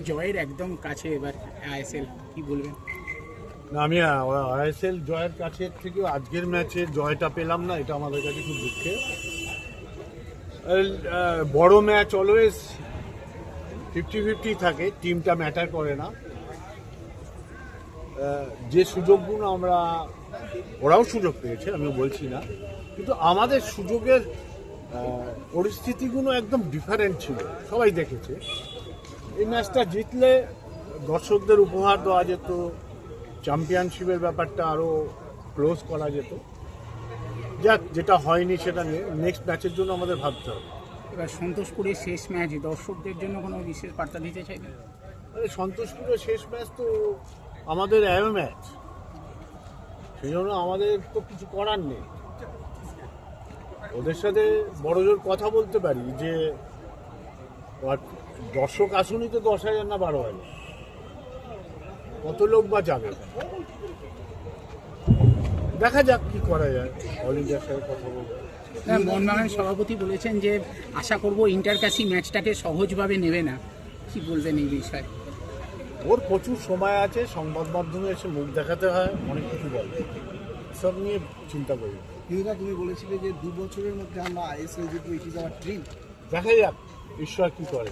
জয়ের একদম কাছে এবার আইএসএল, কি বলবেন? না, আমি আইএসএল জয়ের কাছের থেকেও আজকের ম্যাচে জয়টা পেলাম না, এটা আমাদের কাছে খুব দুঃখের। বড় ম্যাচ অলওয়েজ 50-50 থাকে, টিমটা ম্যাটার করে না। যে সুযোগগুলো আমরা, ওরাও সুযোগ পেয়েছে, আমি বলছি না, কিন্তু আমাদের সুযোগের পরিস্থিতিগুলো একদম ডিফারেন্ট ছিল, সবাই দেখেছে। এই ম্যাচটা জিতলে দর্শকদের উপহার দেওয়া যেত, চ্যাম্পিয়নশিপের ব্যাপারটা আরও ক্লোজ করা যেত। যাক, যেটা হয়নি সেটা নিয়ে নেক্সট ম্যাচের জন্য আমাদের ভাবতে হবে। এবার সন্তোষপুরের শেষ ম্যাচ, দর্শকদের জন্য কোনো বিশেষ বার্তা দিতে চাইবেন? সন্তোষপুরের শেষ ম্যাচ তো আমাদের অ্যাওয়ে ম্যাচ, সেই জন্য আমাদের তো কিছু করার নেই। ওদের সাথে বড় জোর কথা বলতে পারি যে দর্শক আসুনই তো 10,000 না 12,000, কত লোক বা যাবে, দেখা যাক কি করা যায়। অল ইন্ডিয়ার সাথে কথা বলবো। মোহনবাগান সভাপতি বলেছেন যে আশা করব ইন্টারকাশি ম্যাচটাকে সহজভাবে নেবে না, কি বলবেন এই বিষয়ে? ওর প্রচুর সময় আছে, সংবাদ মাধ্যমে এসে মুখ দেখাতে হয়, অনেক কিছু বলে, সব নিয়ে চিন্তা করি। তুমি বলেছিলে যে 2 বছরের মধ্যে আমরা আইএসএল জিতবো, ইট ইজ আওয়ার ড্রিম। দেখা যাক ঈশ্বর কি করে।